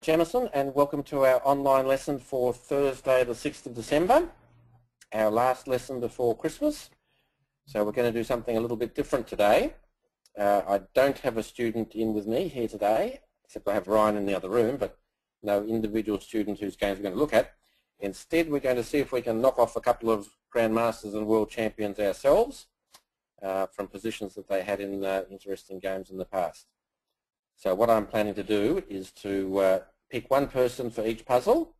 Jamieson, and welcome to our online lesson for Thursday the 6th of December, our last lesson before Christmas. So we're going to do something a little bit different today. I don't have a student in with me here today, except I have Ryan in the other room, but no individual student whose games we're going to look at. Instead, we're going to see if we can knock off a couple of Grandmasters and World Champions ourselves from positions that they had in interesting games in the past. So what I'm planning to do is to pick one person for each puzzle,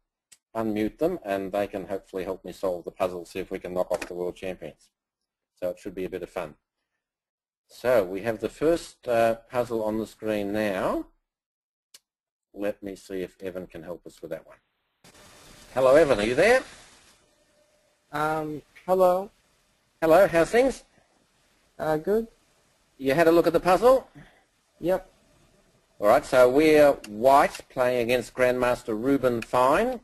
unmute them, and they can hopefully help me solve the puzzle, see if we can knock off the World Champions. So it should be a bit of fun. So we have the first puzzle on the screen now. Let me see if Evan can help us with that one. Hello, Evan, are you there? Hello. Hello, how's things? Good. You had a look at the puzzle? Yep. All right, so we're white playing against Grandmaster Reuben Fine,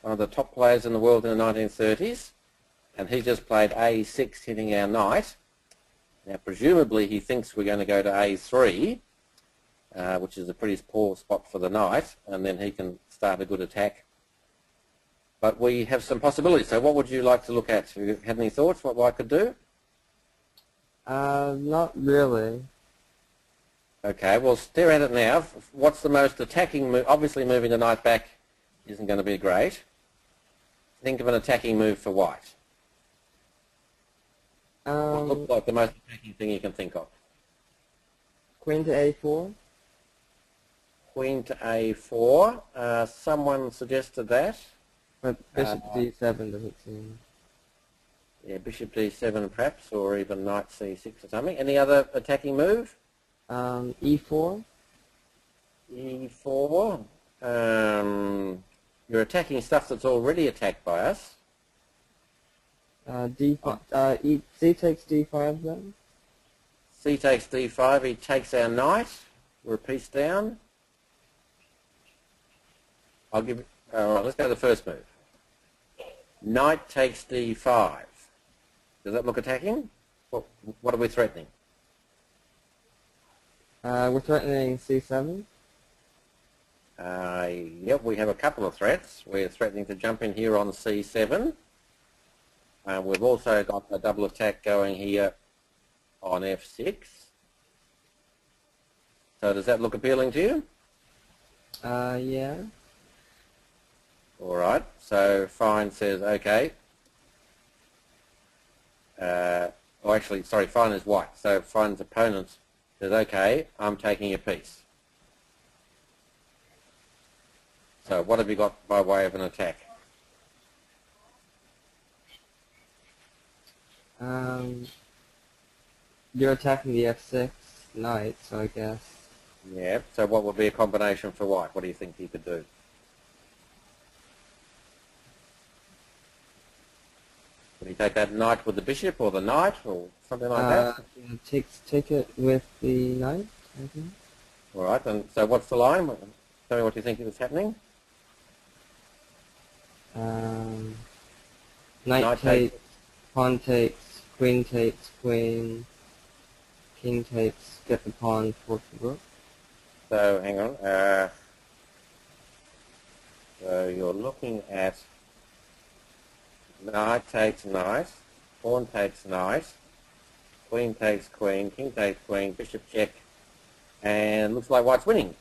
one of the top players in the world in the 1930s, and he just played A6 hitting our knight. Now presumably he thinks we're going to go to A3, which is a pretty poor spot for the knight, and then he can start a good attack. But we have some possibilities, so what would you like to look at? Have you had any thoughts what white could do? Not really. Okay, well stare at it now. What's the most attacking move? Obviously moving the knight back isn't going to be great. Think of an attacking move for white. What looks like the most attacking thing you can think of? Queen to A4. Queen to A4. Someone suggested that. But bishop D7 doesn't seem. Yeah, bishop D7 perhaps, or even knight C6 or something. Any other attacking move? E4. E4. You're attacking stuff that's already attacked by us. D5. C takes D5 then. C takes D5. He takes our knight. We're a piece down. I'll give. All right, let's go to the first move. Knight takes D5. Does that look attacking? What are we threatening? We're threatening C7. Yep, we have a couple of threats. We're threatening to jump in here on C7. We've also got a double attack going here on F6. So does that look appealing to you? Yeah. All right, so Fine says, okay. Oh, actually, sorry, Fine is white. So Fine's opponent says, okay, I'm taking a piece. So what have you got by way of an attack? You're attacking the F6 knight, so I guess. Yeah, so what would be a combination for white? What do you think he could do? Would he take that knight with the bishop or the knight or something like that? Take it with the knight, I think. All right, and so what's the line? Tell me what you think is happening. Knight takes, pawn takes, queen, king takes, get the pawn, fork the rook. So hang on. So you're looking at knight takes knight, pawn takes knight, queen takes queen, king takes queen, bishop check, and looks like white's winning.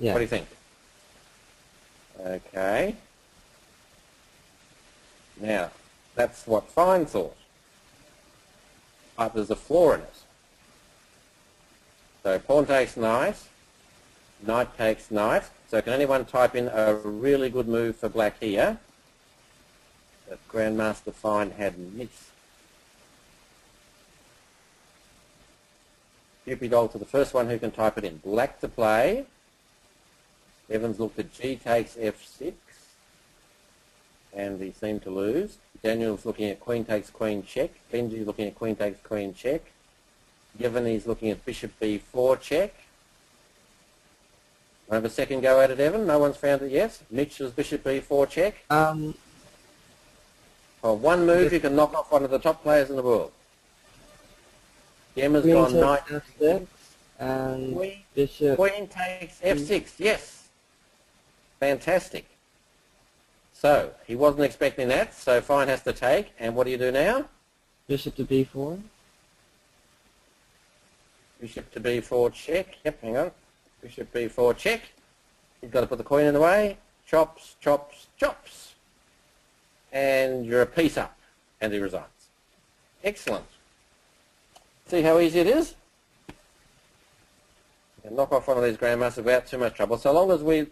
Yeah. What do you think? Okay. Now, that's what Fine thought. But there's a flaw in it. So pawn takes knight, knight takes knight. So can anyone type in a really good move for black here that Grandmaster Fine had missed? Cupid doll to the first one who can type it in. Black to play. Evans looked at G takes F6, and he seemed to lose. Daniel's looking at queen takes queen check. Benji's looking at queen takes queen check. Giovanni's looking at bishop b4 check. Want to have a second go at it, Evan? No one's found it yet. Mitchell's bishop b4 check. Oh, one move you can knock off one of the top players in the world. Gemma's gone knight F6 and bishop. Queen takes F6. Yes. Fantastic. So, he wasn't expecting that, so fine has to take. And what do you do now? Bishop to b4. Bishop to b4 check. Yep, hang on. Bishop b4 check. You've got to put the queen in the way. Chops, chops, chops. And you're a piece up. And he resigns. Excellent. See how easy it is? And knock off one of these grandmasters without too much trouble, so long as we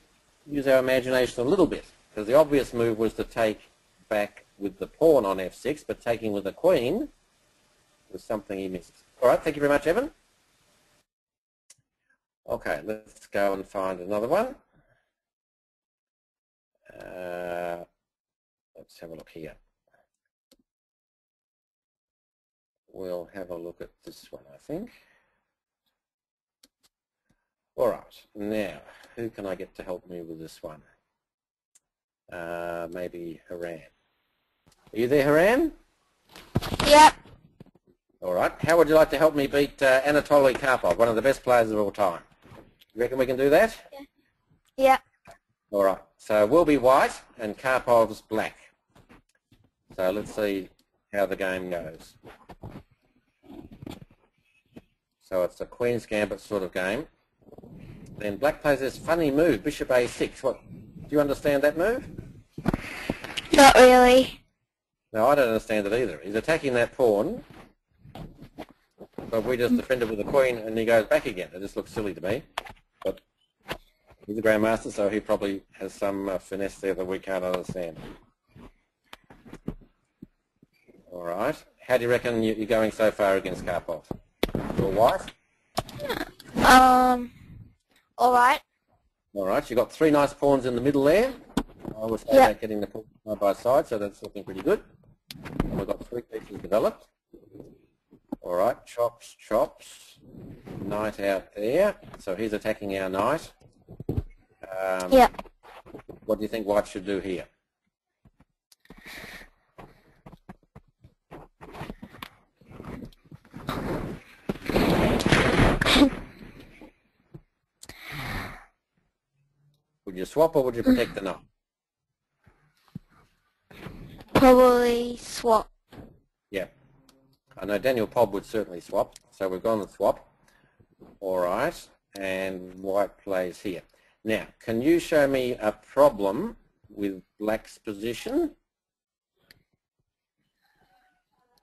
use our imagination a little bit. Because the obvious move was to take back with the pawn on f6, but taking with the queen was something he missed. All right, thank you very much, Evan. Okay, let's go and find another one. Let's have a look here. We'll have a look at this one, I think. All right, now, who can I get to help me with this one? Maybe Haran. Are you there, Haran? Yep. All right. How would you like to help me beat Anatoly Karpov, one of the best players of all time? You reckon we can do that? Yep. All right. So we'll be white and Karpov's black. So let's see how the game goes. So it's a Queen's Gambit sort of game. Then black plays this funny move, Bishop A6. What? Do you understand that move? Not really. No, I don't understand it either. He's attacking that pawn, but we just defended with the queen and he goes back again. It just looks silly to me. But he's a grandmaster, so he probably has some finesse there that we can't understand. All right. How do you reckon you're going so far against Karpov? Your wife? All right. All right. You've got three nice pawns in the middle there. I was saying about getting the pawns side by side, so that's looking pretty good. And we've got three pieces developed. All right. Chops, chops. Knight out there. So he's attacking our knight. What do you think white should do here? Would you swap or would you protect the knight? Probably swap. Yeah. I know Daniel Pobb would certainly swap, so we've gone with swap. All right, and white plays here. Now, can you show me a problem with black's position?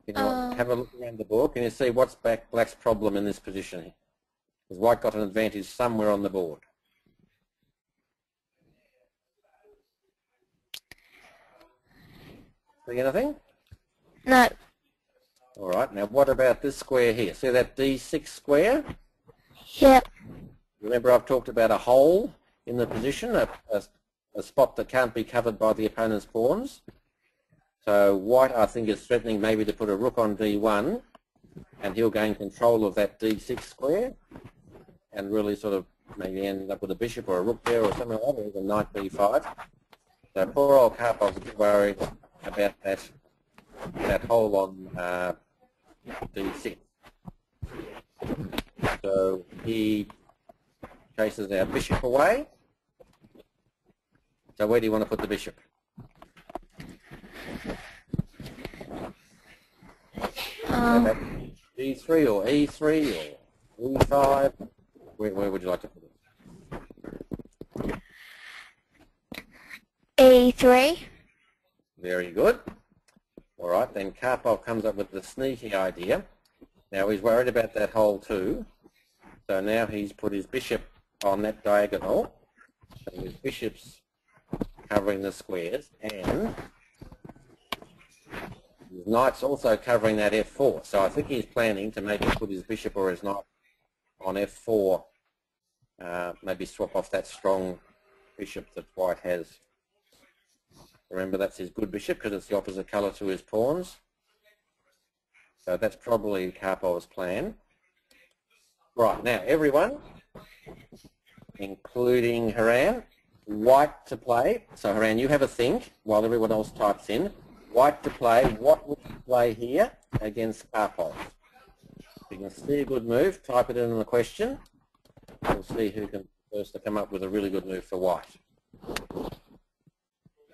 Can you have a look around the board? Can you see what's black's problem in this position? Has white got an advantage somewhere on the board? See anything? No. All right, now what about this square here? See that D6 square? Yep. Remember I've talked about a hole in the position, a spot that can't be covered by the opponent's pawns. So white, I think, is threatening maybe to put a rook on D1, and he'll gain control of that D6 square, and really sort of maybe end up with a bishop or a rook there or something like that, or even knight B5. So poor old Karpov's a bit worried about that hole on D6. So he chases our bishop away. So where do you want to put the bishop? D3 or E3 or E5? Where would you like to put it? E3. Very good. All right, then Karpov comes up with the sneaky idea. Now he's worried about that hole too. So now he's put his bishop on that diagonal. So his bishop's covering the squares, and his knight's also covering that F4. So I think he's planning to maybe put his bishop or his knight on F4, maybe swap off that strong bishop that white has. Remember, that's his good bishop because it's the opposite colour to his pawns. So that's probably Karpov's plan. Right, now everyone, including Haran, white to play. So Haran, you have a think while everyone else types in. White to play. What would you play here against Karpov? If you can see a good move, type it in the question. We'll see who can first come up with a really good move for white.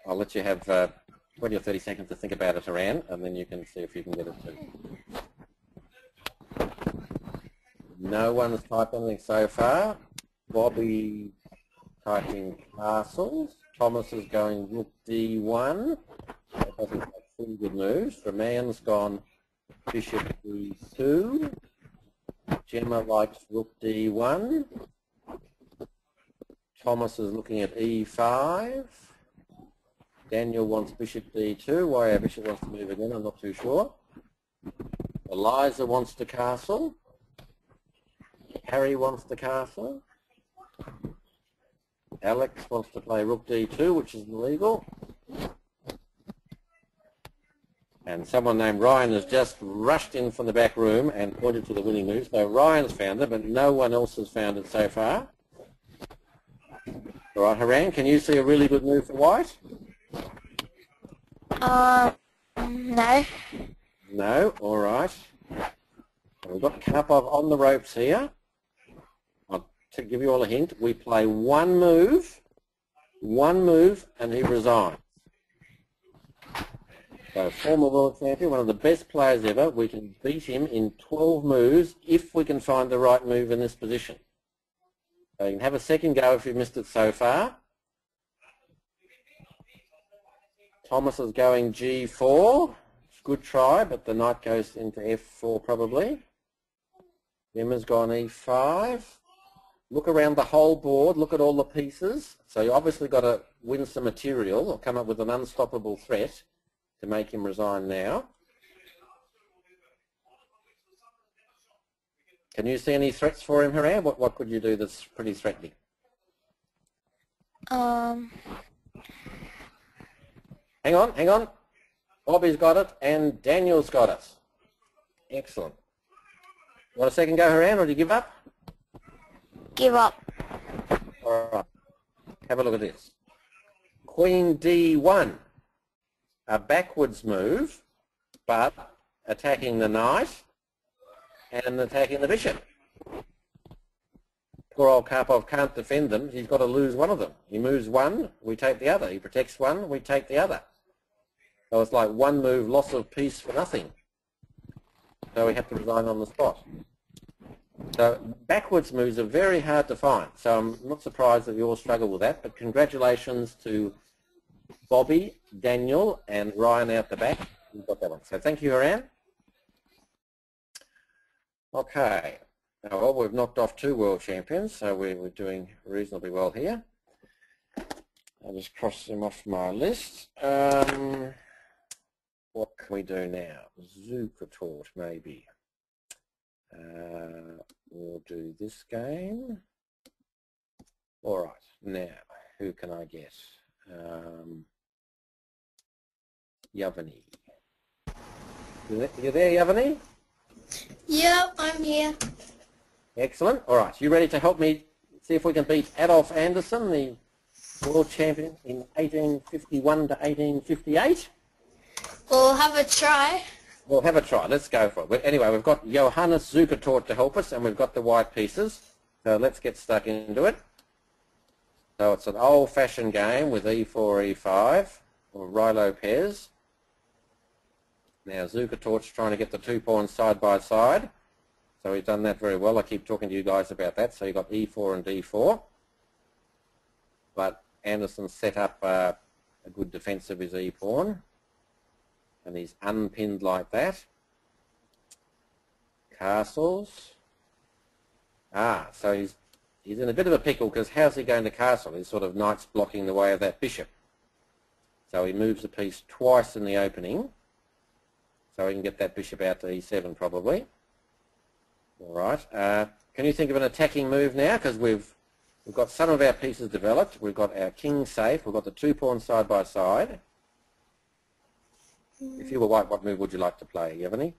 I'll let you have 20 or 30 seconds to think about it, Haran, and then you can see if you can get it too. No one's typed anything so far. Bobby typing castles. Thomas is going rook d1. That doesn't have pretty good moves. Raman's gone bishop d2. Gemma likes rook d1. Thomas is looking at e5. Daniel wants bishop d2. Why our bishop wants to move again, I'm not too sure. Eliza wants to castle. Harry wants to castle. Alex wants to play rook d2, which is illegal. And someone named Ryan has just rushed in from the back room and pointed to the winning move. So Ryan's found it, but no one else has found it so far. All right, Haran, can you see a really good move for white? No. No, all right. We've got Karpov on the ropes here. To give you all a hint, we play one move, and he resigns. So former world champion, one of the best players ever, we can beat him in 12 moves if we can find the right move in this position. So you can have a second go if you've missed it so far. Thomas is going g4. It's a good try, but the knight goes into f4 probably. Emma's gone e5. Look around the whole board, look at all the pieces. So you obviously got to win some material or come up with an unstoppable threat to make him resign now. Can you see any threats for him, Haran? What could you do that's pretty threatening? Um. Hang on. Bobby's got it and Daniel's got it. Excellent. Want a second go, Haran, or do you give up? Give up. All right. Have a look at this. Queen d1. A backwards move, but attacking the knight and attacking the bishop. Poor old Karpov can't defend them. He's got to lose one of them. He moves one, we take the other. He protects one, we take the other. So it's like one move, loss of piece for nothing. So we have to resign on the spot. So backwards moves are very hard to find. So I'm not surprised that you all struggle with that, but congratulations to Bobby, Daniel and Ryan out the back. You've got that one. So thank you, Haran. Okay. Well, we've knocked off 2 world champions, so we're doing reasonably well here. I'll just cross them off my list. What can we do now? Zukertort, maybe. We'll do this game. All right, now, who can I get? Yavani. You there, Yavani? Yep, I'm here. Excellent. All right, you ready to help me see if we can beat Adolf Anderson, the world champion in 1851 to 1858? We'll have a try. We'll have a try. Let's go for it. Anyway, we've got Johannes Zukertort to help us, and we've got the white pieces. So let's get stuck into it. So it's an old-fashioned game with e4, e5, or Rai Lopez. Now Zukertort's trying to get the 2 pawns side by side. So he's done that very well. I keep talking to you guys about that. So you've got e4 and d4. But Anderson set up a good defense of his e-pawn. And he's unpinned like that. Castles. So he's in a bit of a pickle because how's he going to castle? He's sort of knight's blocking the way of that bishop. So he moves the piece twice in the opening. So he can get that bishop out to e7 probably. All right. Can you think of an attacking move now? Because we've got some of our pieces developed. We've got our king safe. We've got the 2 pawns side by side. If you were white, what move would you like to play? You have any?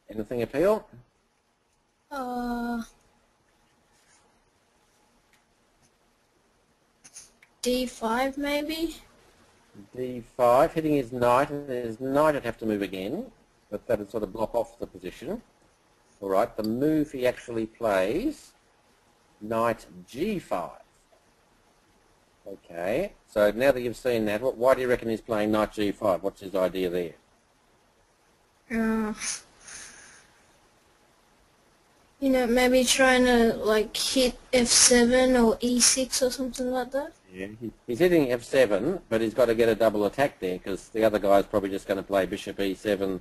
Anything appeal? D5 maybe? D5, hitting his knight, and his knight would have to move again, but that would sort of block off the position. All right, the move he actually plays knight G5. Okay, so now that you've seen that, why do you reckon he's playing knight G5? What's his idea there? You know, maybe trying to like hit F7 or E6 or something like that. Yeah, he's hitting F7, but he's got to get a double attack there because the other guy's probably just going to play bishop E7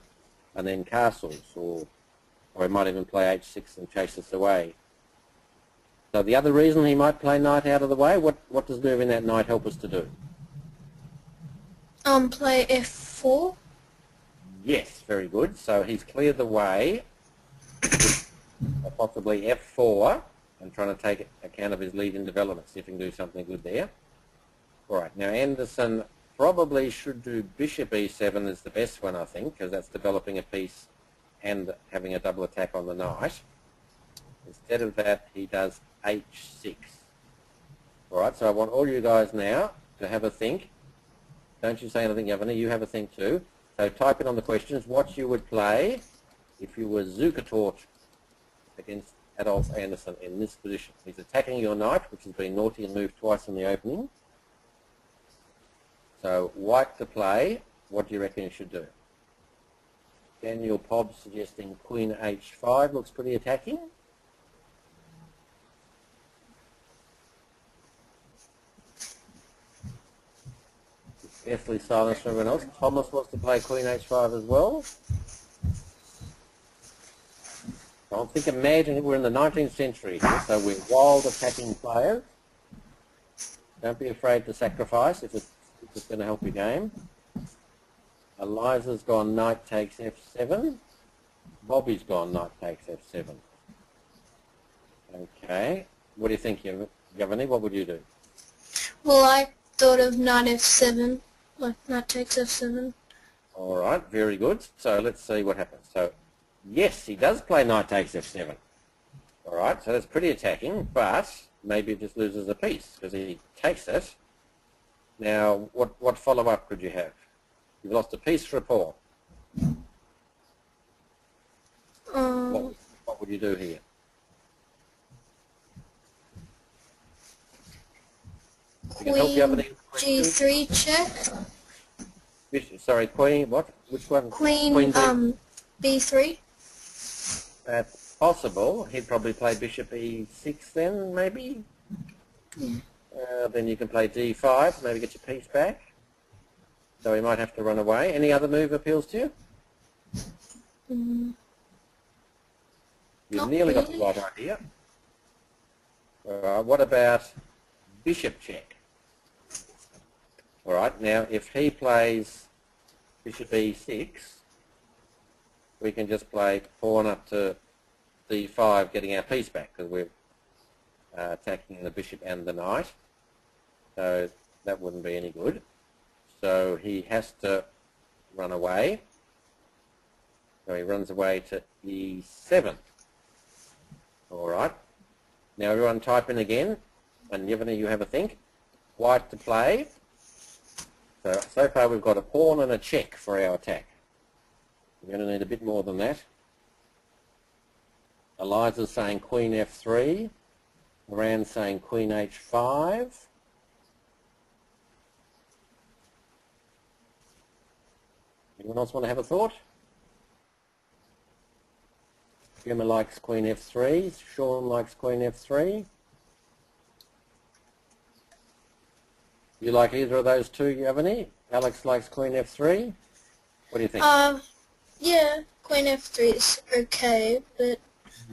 and then castles, or he might even play H6 and chase us away. So the other reason he might play knight out of the way, what does moving that knight help us to do? Play F4. Yes, very good. So he's cleared the way, possibly F4, and trying to take account of his lead in development, see if he can do something good there. All right, now Anderson probably should do bishop E7 is the best one, I think, because that's developing a piece and having a double attack on the knight. Instead of that, he does H6. All right, so I want all you guys now to have a think. Don't you say anything, Yavana, you have a think too. So type in on the questions what you would play if you were Zukertort against Adolf Anderson in this position. He's attacking your knight, which has been naughty and moved twice in the opening. So white to play, what do you reckon you should do? Daniel Pobb suggesting Queen H5 looks pretty attacking. Deathly silence for everyone else. Thomas wants to play Queen H5 as well. I think, imagine we're in the 19th century here, so we're wild attacking players. Don't be afraid to sacrifice if it's going to help your game. Eliza's gone knight takes F7. Bobby's gone knight takes F7. Okay. What do you think, Yavani? What would you do? Well, I thought of knight F7, like knight takes F7. All right, very good. So let's see what happens. So, yes, he does play knight takes F7. All right, so that's pretty attacking, but maybe it just loses a piece because he takes it. Now, what follow-up could you have? You've lost a piece for a pawn. What would you do here? Queen G3 check. Sorry, Queen, what? Which one? Queen B3. That's possible. He'd probably play bishop E6 then, maybe? Yeah. Then you can play D5, maybe get your piece back. So he might have to run away. Any other move appeals to you? You've nearly got the right idea. What about bishop check? All right, now if he plays bishop E6, we can just play pawn up to D5, getting our piece back, because we're attacking the bishop and the knight. So that wouldn't be any good. So he has to run away. So he runs away to E7. All right. Now everyone type in again, and Yevgeny, you have a think. White to play. So far we've got a pawn and a check for our attack. We're going to need a bit more than that. Eliza's saying Queen F3. Moran's saying Queen H5. Anyone else want to have a thought? Gemma likes Queen F3. Sean likes Queen F3. You like either of those two, Yavani? Alex likes Queen F3. What do you think? Yeah, Queen F3 is okay, but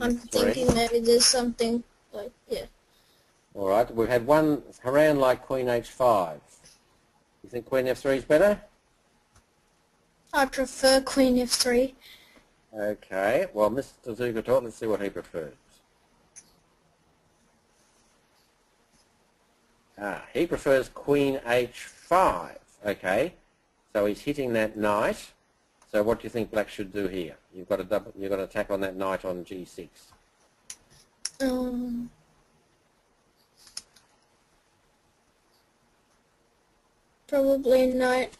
I'm thinking maybe there's something like, yeah. All right, we've had one, Haran like Queen H5. You think Queen F3 is better? I prefer Queen F3. Okay, well, Mr. Zugatot, let's see what he prefers. He prefers Queen H5. Okay, so he's hitting that knight. So what do you think Black should do here? You've got to attack on that knight on G6. Probably knight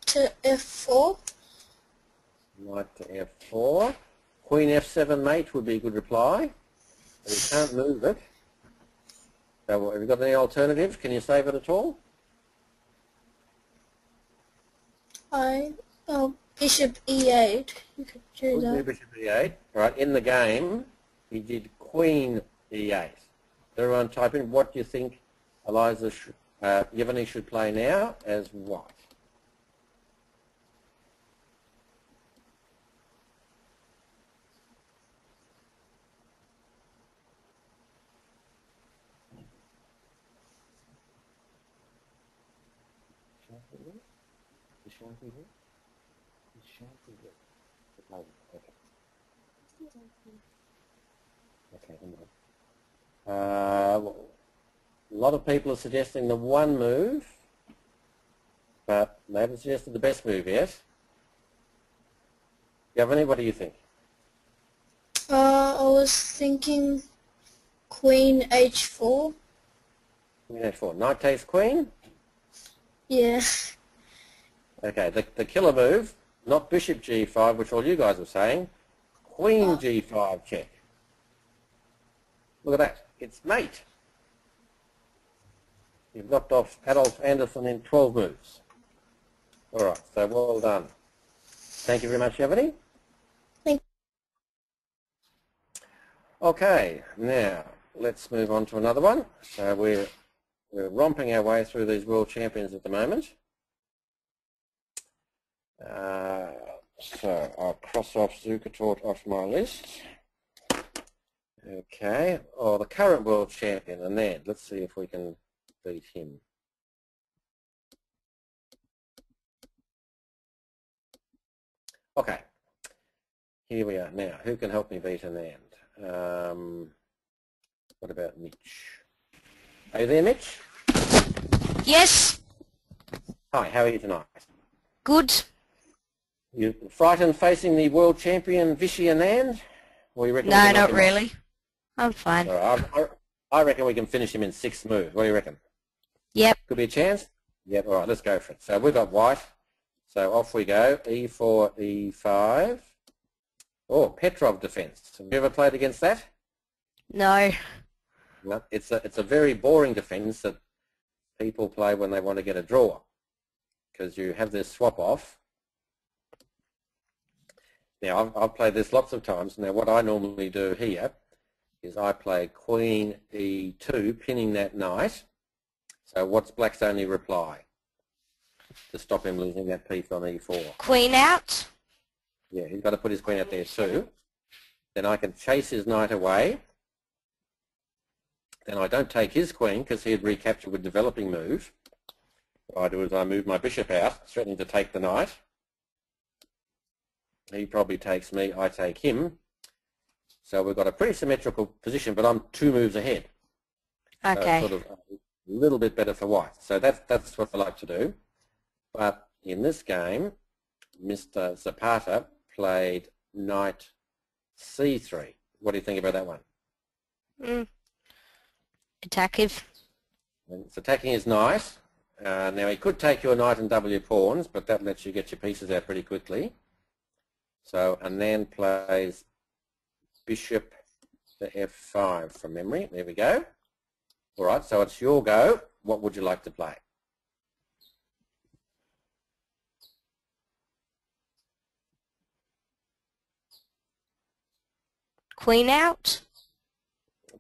to F4. Knight to F4. Queen F7 mate would be a good reply. But he can't move it. So have you got any alternative? Can you save it at all? Bishop E8. You could do Would that. Bishop E8. Right, in the game, he did Queen E8. Everyone type in, what do you think Yevgeny should play now as white? Okay, a lot of people are suggesting the one move, but they haven't suggested the best move yet. Yevgeny, what do you think? I was thinking Queen H4. Queen H4. Knight takes Queen? Yeah. Okay, the killer move, not Bishop G5, which all you guys are saying, Queen G5 check. Look at that. It's mate. You've knocked off Adolf Anderson in 12 moves. All right, so well done. Thank you very much, Yevgeny. Thank Okay, now let's move on to another one. So we're romping our way through these world champions at the moment. So I'll cross off Zukertort off my list. Okay, the current world champion, Anand. Let's see if we can beat him. Okay, here we are now. Who can help me beat Anand? What about Mitch? Are you there, Mitch? Yes. Hi, how are you tonight? Good. You frightened facing the world champion Vishy Anand? Or you reckon No, not really. I'm fine. I reckon we can finish him in 6 moves. What do you reckon? Yep. Could be a chance? Yep, all right, let's go for it. So we've got white. So off we go. E4, E5. Oh, Petrov defense. Have you ever played against that? No. No, it's a very boring defense that people play when they want to get a draw, because you have this swap off. Now, I've played this lots of times. Now, what I normally do here is I play Queen E2, pinning that knight. So what's Black's only reply to stop him losing that piece on E4? Queen out. Yeah, he's got to put his queen out there too. Then I can chase his knight away. Then I don't take his queen because he'd recapture with developing move. What I do is I move my bishop out, threatening to take the knight. He probably takes me, I take him. So we've got a pretty symmetrical position, but I'm 2 moves ahead. Okay. So sort of a little bit better for white. So that's what I like to do. But in this game, Mr. Zapata played knight C3. What do you think about that one? Attackive. It's attacking his knight. Now he could take your knight and W pawns, but that lets you get your pieces out pretty quickly. So Anand plays bishop to F5 from memory. There we go. All right, so it's your go. What would you like to play? Queen out.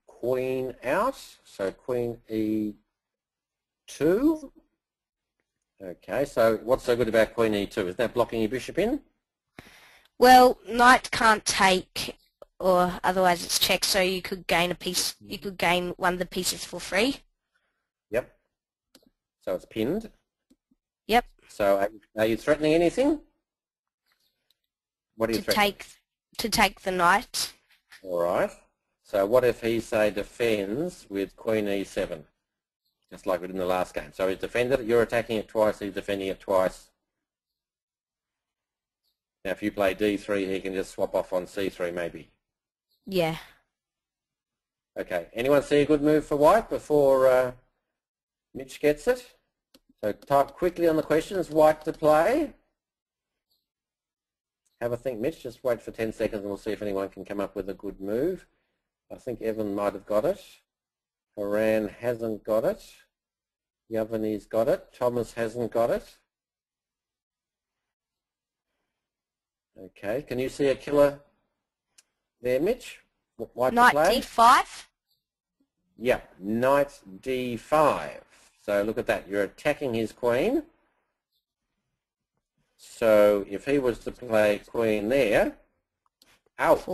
Queen out. So Queen E2. Okay, so what's so good about Queen E2? Is that blocking your bishop in? Well, knight can't take, or otherwise it's checked, so you could gain a piece. You could gain one of the pieces for free. Yep. So it's pinned. Yep. So are you threatening anything? What are you threatening? To take the knight. All right. So what if he, say, defends with Queen E7, just like we did in the last game? So he's defended it, you're attacking it twice, he's defending it twice. Now if you play D3, he can just swap off on C3 maybe. Yeah. Okay. Anyone see a good move for white before Mitch gets it? So type quickly on the questions, white to play. Have a think, Mitch. Just wait for 10 seconds and we'll see if anyone can come up with a good move. I think Evan might have got it. Haran hasn't got it. Yavani's got it. Thomas hasn't got it. Okay, can you see a killer there, Mitch? White to Knight play? D5. Yeah, knight D5. So look at that, you're attacking his queen. So if he was to play queen there, ouch,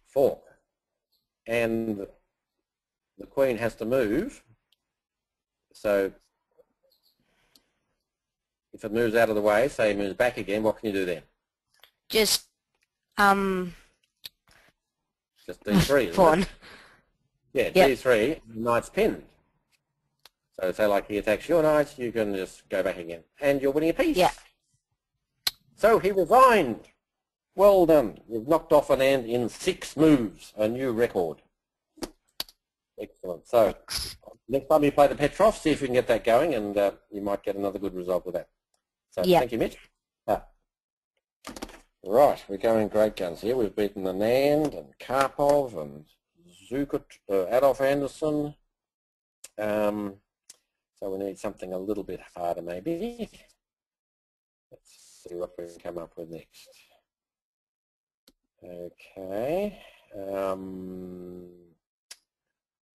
fork. And the queen has to move. So if it moves out of the way, say it moves back again, what can you do then? Just D3, isn't pawn. it? Yeah, Yep. D3, knight's pinned. So say like he attacks your knight, you can just go back again. And you're winning a piece. Yeah. So he resigned. Well done. You've knocked off an ant in 6 moves, a new record. Excellent. So next time you play the Petrov, see if you can get that going, and you might get another good result with that. So thank you, Mitch. Right, we're going great guns here. We've beaten Anand and Karpov and Zucker, Adolf Anderson. So we need something a little bit harder maybe. Let's see what we can come up with next. Okay.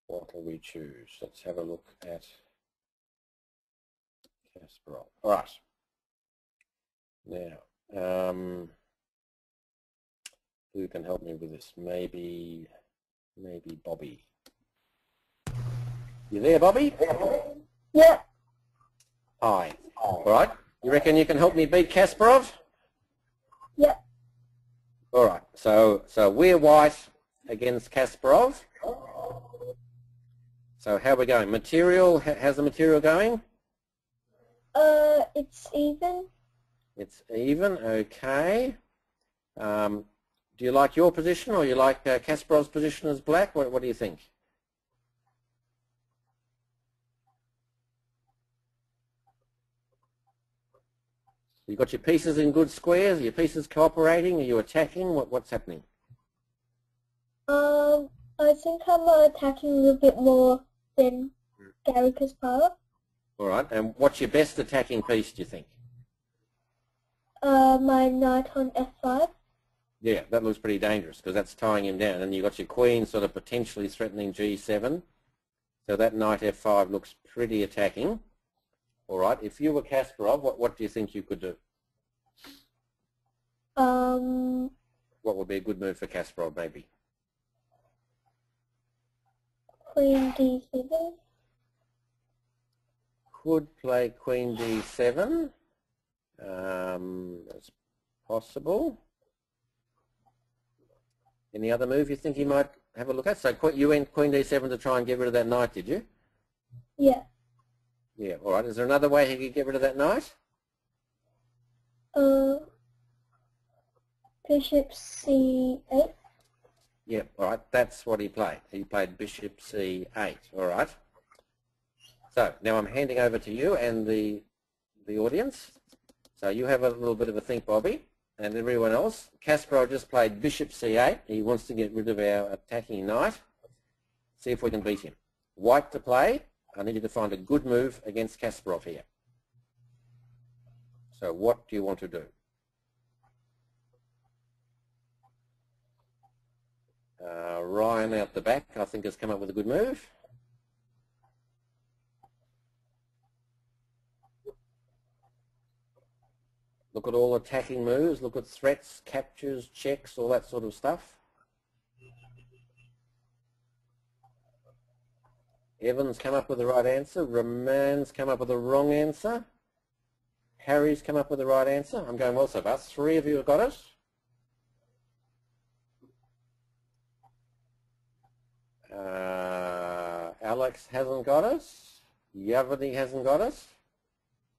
What will we choose? Let's have a look at Kasparov. All right. Now, who can help me with this? Maybe Bobby. You there, Bobby? Yeah. Hi. All right. You reckon you can help me beat Kasparov? Yeah. All right. So we're white against Kasparov. So how are we going? Material, how's the material going? It's even. It's even, okay. Do you like your position, or you like Kasparov's position as black? What do you think? You got your pieces in good squares? Are your pieces cooperating? Are you attacking? What's happening? I think I'm attacking a little bit more than Gary Kasparov. All right. And what's your best attacking piece, do you think? My knight on F5. Yeah, that looks pretty dangerous because that's tying him down. And you've got your queen sort of potentially threatening G7. So that knight F5 looks pretty attacking. All right. If you were Kasparov, what do you think you could do? What would be a good move for Kasparov, maybe? Queen D7. Could play Queen D7. That's possible. Any other move you think you might have a look at? So you went Queen D7 to try and get rid of that knight, did you? Yeah. Yeah, all right. Is there another way he could get rid of that knight? Bishop C8. Yeah, all right. That's what he played. He played Bishop C8. All right. So now I'm handing over to you and the audience. So you have a little bit of a think, Bobby, and everyone else. Kasparov just played Bishop C8. He wants to get rid of our attacking knight. See if we can beat him. White to play. I need you to find a good move against Kasparov here. So what do you want to do? Ryan out the back, I think, has come up with a good move. Look at all attacking moves. Look at threats, captures, checks, all that sort of stuff. Evan's come up with the right answer. Roman's come up with the wrong answer. Harry's come up with the right answer. I'm going well so far. 3 of you have got it. Alex hasn't got it. Yavani hasn't got it.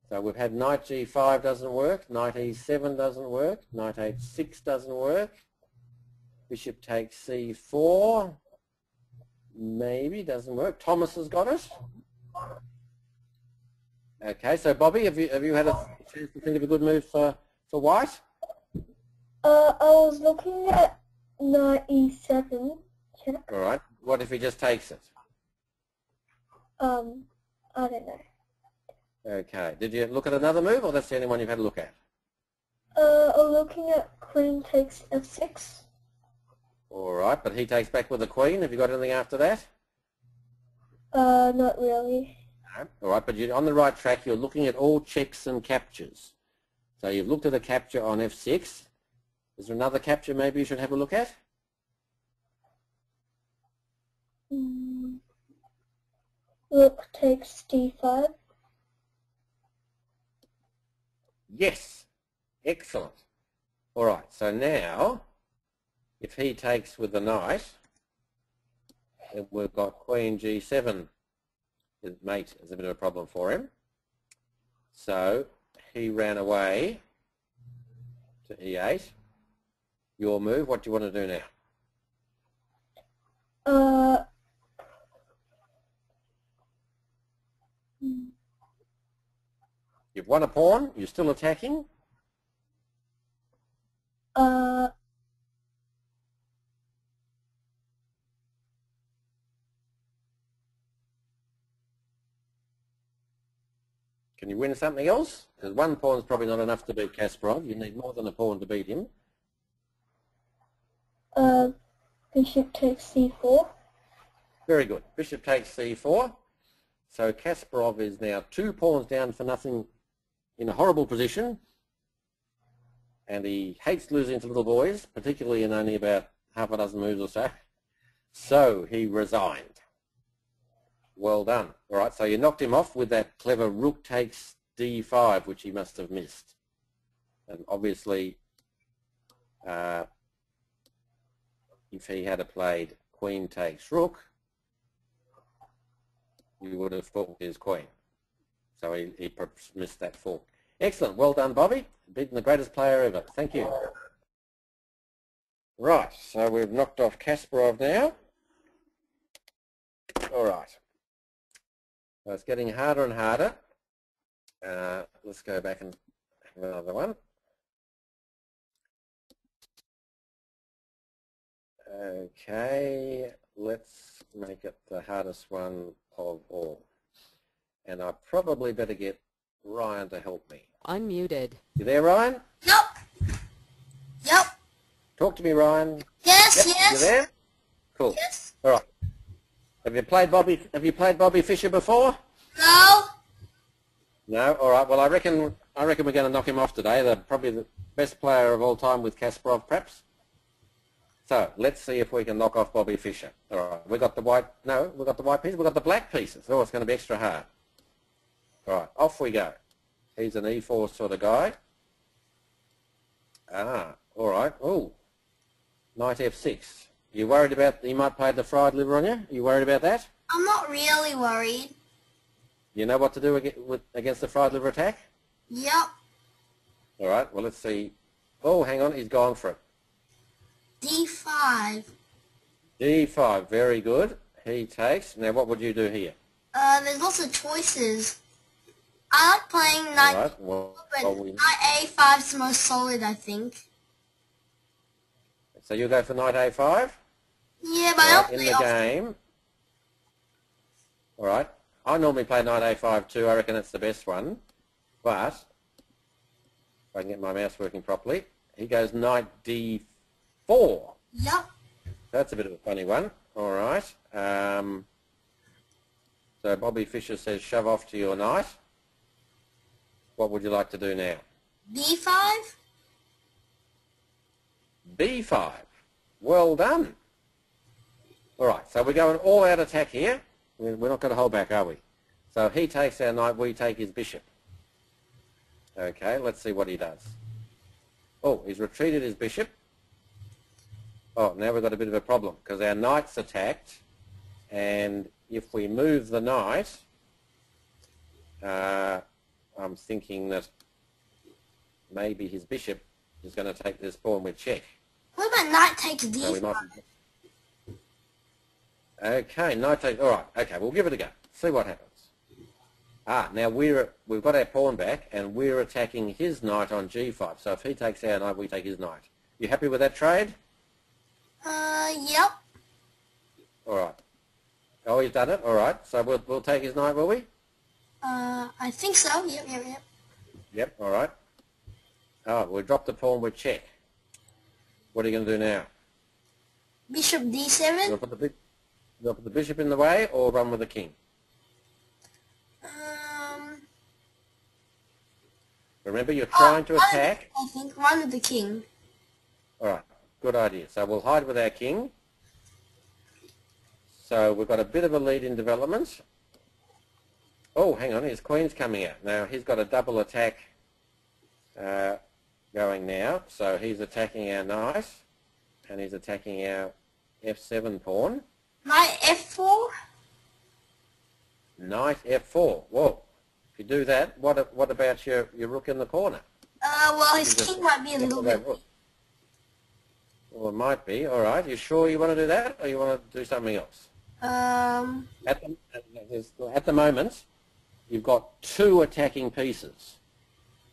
So we've had knight G5 doesn't work. Knight E7 doesn't work. Knight H6 doesn't work. Bishop takes C4. Maybe doesn't work. Thomas has got it. Okay, so Bobby, have you had a chance to think of a good move for white? I was looking at knight E7. Check. All right. What if he just takes it? I don't know. Okay. Did you look at another move, or that's the only one you've had a look at? I'm looking at queen takes f6. All right, but he takes back with the queen. Have you got anything after that? Not really. No. All right, but you're on the right track. You're looking at all checks and captures. So you've looked at a capture on f6. Is there another capture maybe you should have a look at? Rook takes d5. Yes. Excellent. All right, so now, if he takes with the knight, then we've got queen g7. His mate is a bit of a problem for him. So he ran away to e8. Your move, what do you want to do now? You've won a pawn, you're still attacking? Can you win something else? Because one pawn's probably not enough to beat Kasparov. You need more than a pawn to beat him. Bishop takes c4. Very good. Bishop takes c4. So Kasparov is now 2 pawns down for nothing in a horrible position. And he hates losing to little boys, particularly in only about half a dozen moves or so. So he resigned. Well done. All right, so you knocked him off with that clever rook takes d5, which he must have missed. And obviously, if he had played queen takes rook, you would have forked his queen. So he perhaps missed that fork. Excellent. Well done, Bobby. Beaten the greatest player ever. Thank you. Right, so we've knocked off Kasparov now. All right. So it's getting harder and harder. Let's go back and have another one. Okay, let's make it the hardest one of all. And I probably better get Ryan to help me. Unmuted. You there, Ryan? Yep. Yep. Talk to me, Ryan. Yes, Yep. yes. You there? Cool. Yes. All right. Have you played Bobby Fischer before? No. No. All right. Well, I reckon we're going to knock him off today. They're probably the best player of all time with Kasparov, perhaps. So let's see if we can knock off Bobby Fischer. All right. We got the white. No, we got the white pieces. We got the black pieces. Oh, it's going to be extra hard. All right. Off we go. He's an e4 sort of guy. Ah. All right. Oh. Knight f6. You worried about he might play the fried liver on you? Are you worried about that? I'm not really worried. You know what to do against the fried liver attack? Yep. All right, well, let's see. Oh, hang on, he's gone for it. D5. D5, very good. He takes. Now, what would you do here? There's lots of choices. I like playing knight, All right, well, but knight A5 is the most solid, I think. so you'll go for knight A5? Yeah, but All I right, don't in play the often. game. All right. I normally play knight A5 too. I reckon that's the best one. But if I can get my mouse working properly, he goes knight D4. Yep. That's a bit of a funny one. All right. So Bobby Fischer says shove off to your knight. What would you like to do now? B5? B5. Well done. All right, so we're going all-out attack here. We're not going to hold back, are we? So he takes our knight, we take his bishop. Okay, let's see what he does. Oh, he's retreated his bishop. Oh, now we've got a bit of a problem because our knight's attacked, and if we move the knight, I'm thinking that maybe his bishop is going to take this pawn with check. What about knight takes D5? So we might... Okay, knight takes... All right, okay, we'll give it a go. See what happens. Ah, now we've got our pawn back, and we're attacking his knight on G5. So if he takes our knight, we take his knight. You happy with that trade? Yep. All right. Oh, he's done it? All right. So we'll take his knight, will we? I think so. Yep. Yep, all right. Oh, we dropped the pawn with check. What are you going to do now? Bishop You d7. want to put the bishop in the way or run with the king? Remember, you're trying to attack. I think run with the king. All right, good idea. So we'll hide with our king. So we've got a bit of a lead in development. Oh, hang on, his queen's coming out. Now, he's got a double attack going now. So he's attacking our knight, and he's attacking our f7 pawn. Knight f4. Knight f4. Whoa. If you do that, what about your rook in the corner? Well, his king might be a little bit. Well, it might be. All right. You sure you want to do that, or you want to do something else? At the moment, you've got 2 attacking pieces,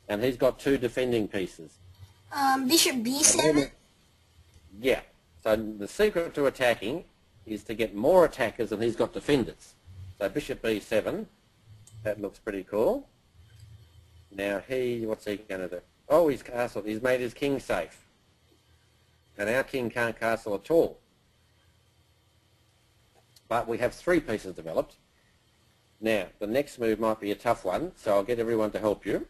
and he's got 2 defending pieces. Bishop b7. Yeah. So the secret to attacking is to get more attackers than he's got defenders. So bishop b7. That looks pretty cool. Now what's he going to do? Oh, he's castled. He's made his king safe. And our king can't castle at all. But we have 3 pieces developed. Now, the next move might be a tough one, so I'll get everyone to help you.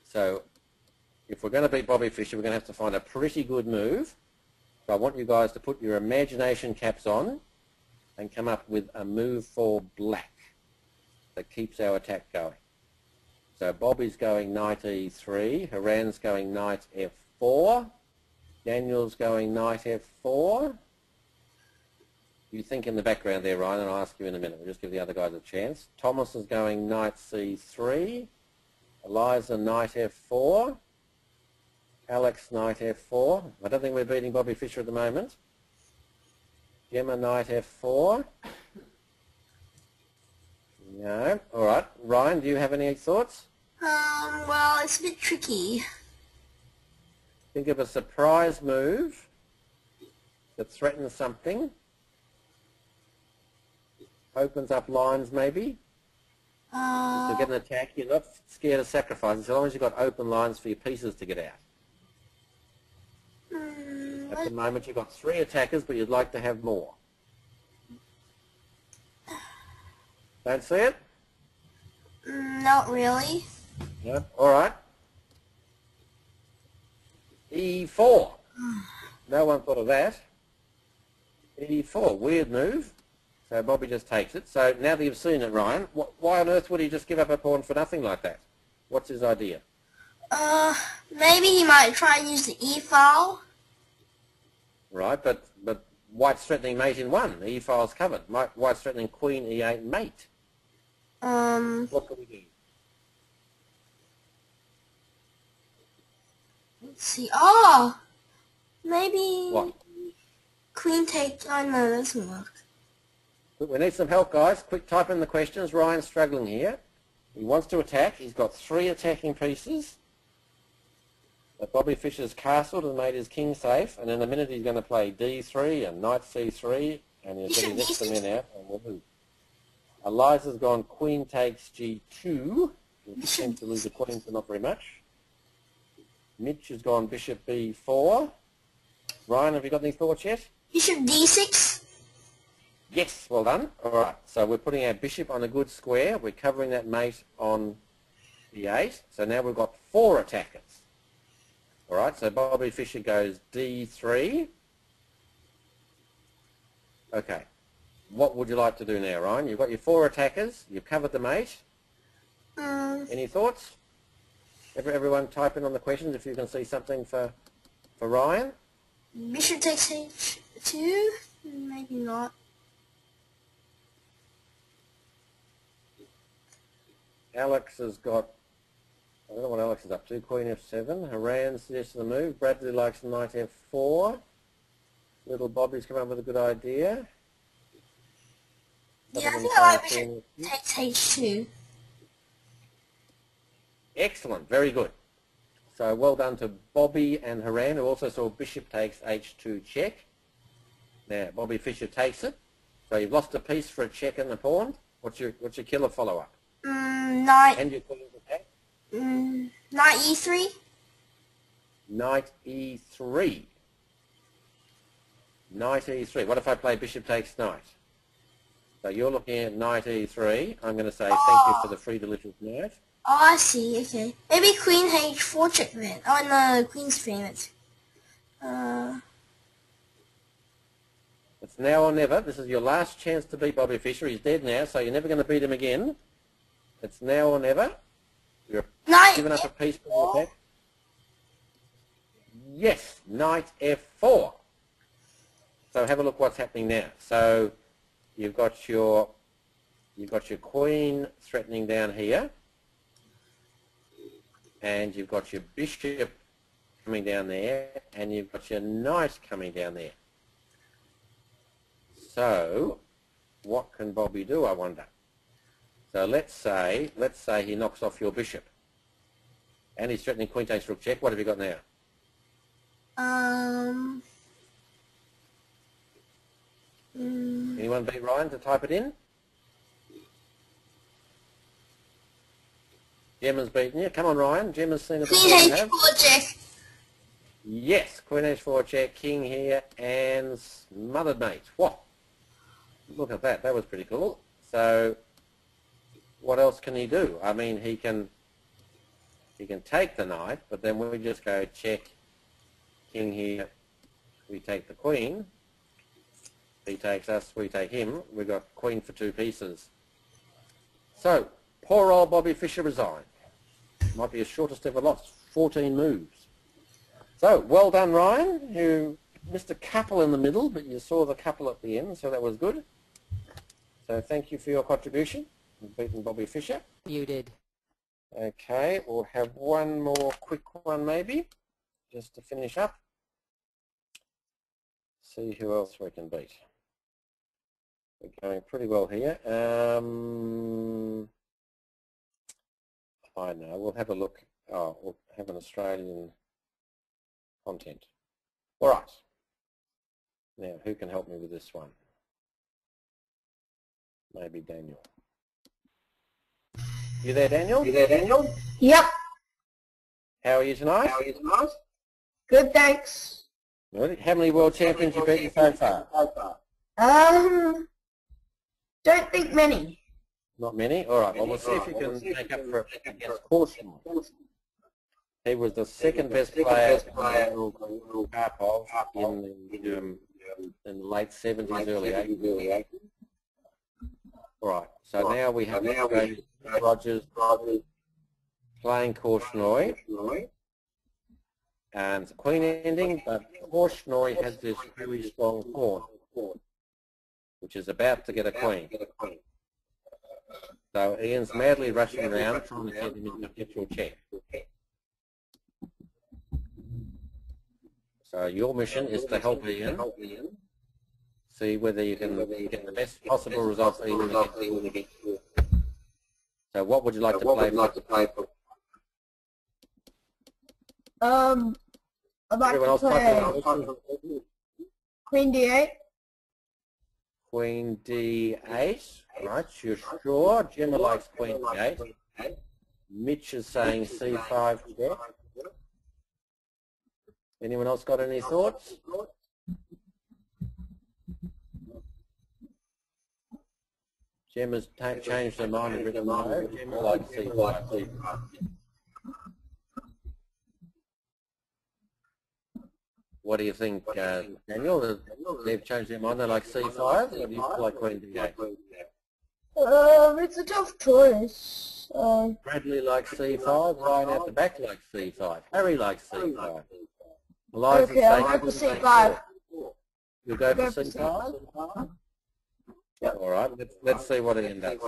So, if we're going to beat Bobby Fischer, we're going to have to find a pretty good move. So I want you guys to put your imagination caps on and come up with a move for black that keeps our attack going. So Bobby's going knight e3, Haran's going knight f4, Daniel's going knight f4. You think in the background there, Ryan, and I'll ask you in a minute. We'll just give the other guys a chance. Thomas is going knight c3, Eliza knight f4, Alex knight f4. I don't think we're beating Bobby Fischer at the moment. Gemma knight f4. No. All right. Ryan, do you have any thoughts? Well, it's a bit tricky. Think of a surprise move that threatens something. Opens up lines, maybe. To get an attack, you're not scared of sacrifices, as long as you've got open lines for your pieces to get out. At the moment, you've got 3 attackers, but you'd like to have more. Don't see it? Not really. No. All right. E4. No one thought of that. E4. Weird move. So Bobby just takes it. So now that you've seen it, Ryan, why on earth would he just give up a pawn for nothing like that? What's his idea? Maybe he might try and use the e-file. Right, but white's threatening mate in 1. The e-file's covered. White's threatening queen e8 mate. What can we do? Let's see. Oh! Maybe... What? Queen take... Oh, no, that doesn't work. We need some help, guys. Quick, type in the questions. Ryan's struggling here. He wants to attack. He's got 3 attacking pieces. But Bobby Fischer's castled and made his king safe. And in a minute he's going to play d3 and knight c3. And he'll get his extra men out and we'll move. Eliza's gone queen takes g2. He seems to lose the queen for not very much. Mitch has gone bishop b4. Ryan, have you got any thoughts yet? Bishop d6. Yes, well done. All right, so we're putting our bishop on a good square. We're covering that mate on e8. So now we've got 4 attackers. All right, so Bobby Fischer goes d3. Okay, what would you like to do now, Ryan? You've got your 4 attackers. You've covered the mate. Any thoughts? Everyone type in on the questions if you can see something for Ryan. Bishop takes h2. Maybe not. Alex has got, I don't know what Alex is up to, queen f7. Haran suggests the move. Bradley likes knight f4. Little Bobby's come up with a good idea. Yeah, I think I like bishop takes h2. Excellent, very good. So well done to Bobby and Haran, who also saw bishop takes h2 check. Now Bobby Fischer takes it. So you've lost a piece for a check in the pawn. What's your killer follow-up? Knight. And your queen attack? Knight E3. Knight E3. Knight E3. What if I play bishop takes knight? So you're looking at knight E3. I'm going to say thank you for the free delicious knight. Oh, I see. Okay. Maybe queen H4 check then. Oh no, queen's famous. It's now or never. This is your last chance to beat Bobby Fischer. He's dead now, so you're never going to beat him again. It's now or never. You're giving up a piece for your attack. Yes, knight F4. So have a look what's happening now. So you've got your queen threatening down here, and you've got your bishop coming down there, and you've got your knight coming down there. So what can Bobby do, I wonder? So let's say he knocks off your bishop, and he's threatening queen takes rook check. What have you got now? Anyone beat Ryan to type it in? Gemma's beaten you. Come on, Ryan. Gemma's seen it before. Queen H4 check. Yes, queen H4 check, king here, and smothered mate. What? Look at that. That was pretty cool. So what else can he do? I mean, he can take the knight, but then we just go check, king here, we take the queen. He takes us, we take him. We've got queen for 2 pieces. So, poor old Bobby Fischer resigned. Might be his shortest ever loss, 14 moves. So, well done, Ryan. You missed a couple in the middle, but you saw the couple at the end, so that was good. So, thank you for your contribution. You've beaten Bobby Fischer. You did. Okay, we'll have one more quick one maybe, just to finish up. See who else we can beat. We're going pretty well here. I know, we'll have a look. Oh, we'll have an Australian content. All right. Now, who can help me with this one? Maybe Daniel. You there, Daniel? Yep. How are you tonight? Good, thanks. Good. How many world champions you beaten so far? Don't think many. Not many? All right. Well, we'll see if you can make up for it against Korshnoy. He was the second best player in Karpov in the late 70s, early 80s. All right. So now we have Rogers playing Korshnoy. And it's a queen ending, but Korshnoy has this really strong pawn, which is about to get a queen. So Ian's madly rushing around trying to get him into a perpetual check. So your mission is to help Ian see whether you can get the best possible result for Ian against. So what would you like to play for? I'd like to play Queen D8. Queen D8, right, you're sure? Gemma likes Queen D8. Mitch is saying C5 check. Anyone else got any thoughts? Gemma's changed her mind and written no. Gemma likes C5. What do you think, Daniel? They've changed their mind. They like C5, or do you like Queen D8? It's a tough choice. Bradley likes C5. Ryan at the back likes C5. Harry likes C5. Okay, I'll go for C5. You'll go for C5? Yep. All right, let's see what Ian does.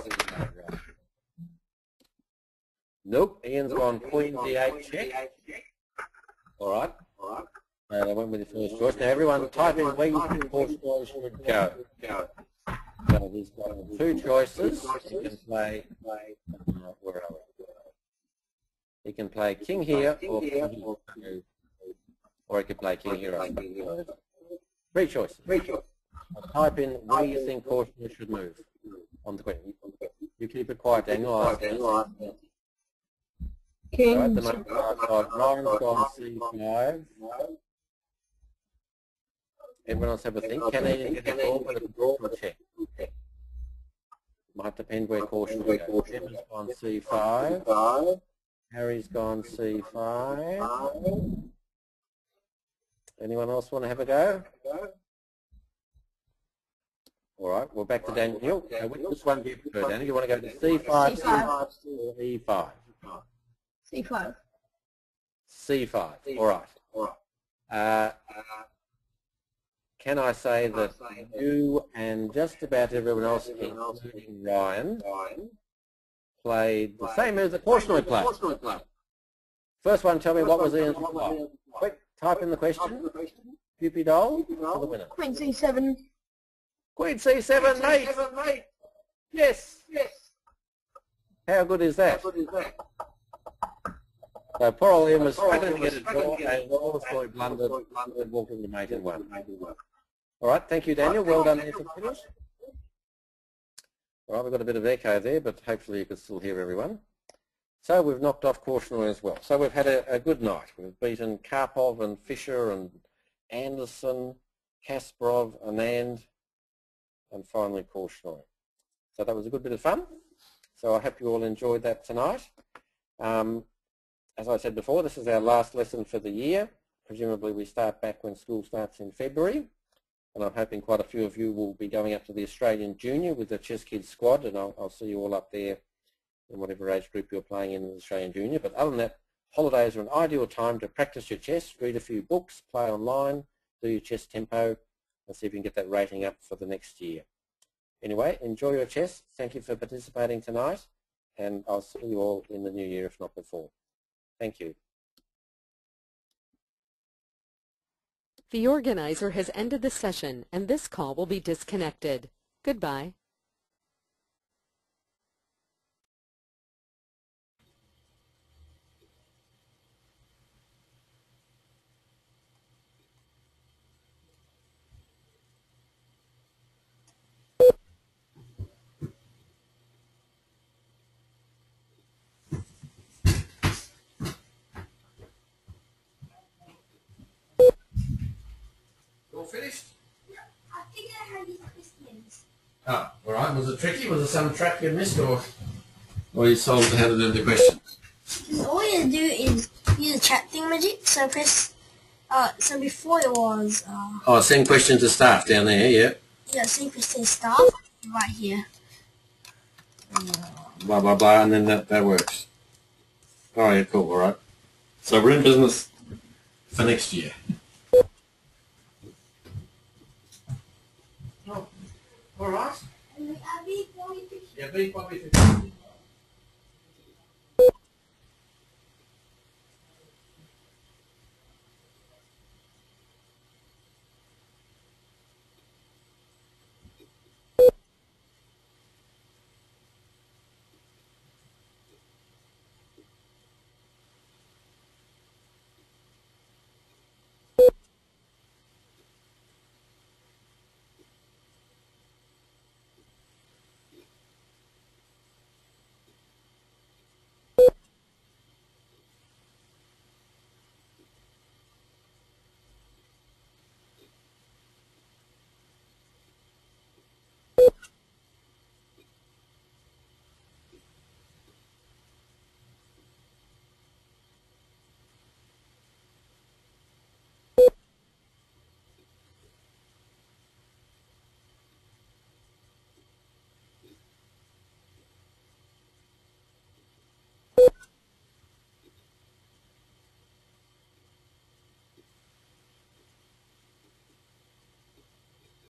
Nope, Ian's gone Queen D8 check. All right. I went with the first choice. Now everyone type in where you think Korshnoy should go. So he's got 2 choices. He can play, where are we? He can play king here, or king here. Or he could play king here. 3 choices. Type in where you think cautionary should move on the question. You keep it quiet, Daniel. I'll ask you. All right, the number Ryan's gone C5. Everyone else have a think. Can they get a draw with a draw or check? Might depend where caution goes. Emma's gone C5. Harry's gone C5. Anyone else want to have a go? All right, we're back to Daniel. Which one do you prefer, Daniel? You want to go to C5, C5, or E5? C5. C5. All right. Can I say that you and just about everyone else, including Ryan, played the same move that cautionary played? First one, tell me what was the answer. Quick, type in the question. Puppy doll for the winner. Queen C7. Queen C7, mate. Yes. How good is that? So poor old Ian was struggling to get a draw and also blundered and walked into mate in one. All right, thank you, Daniel. Well done there for finish. All right, we've got a bit of echo there, but hopefully you can still hear everyone. So we've knocked off cautionary as well. So we've had a good night. We've beaten Karpov and Fisher and Anderson, Kasparov, Anand, and finally cautionary. So that was a good bit of fun. So I hope you all enjoyed that tonight. As I said before, this is our last lesson for the year. Presumably we start back when school starts in February. And I'm hoping quite a few of you will be going up to the Australian Junior with the Chess Kids squad, and I'll see you all up there in whatever age group you're playing in the Australian Junior. But other than that, holidays are an ideal time to practice your chess, read a few books, play online, do your chess tempo, and see if you can get that rating up for the next year. Anyway, enjoy your chess. Thank you for participating tonight, and I'll see you all in the new year, if not before. Thank you. The organizer has ended the session, and this call will be disconnected. Goodbye. All finished? I figured out how to use questions. Oh, all right. Was it tricky? Was there some track you missed, or you solved how to do the questions? All you do is use the chat thingamajig. So press. So before it was. Send questions to staff down there. Yeah. Yeah, send questions staff right here. Blah blah blah, and then that works. Oh yeah, cool. All right. So we're in business for next year. All right. And I beat Bobby. Yeah, beat Bobby.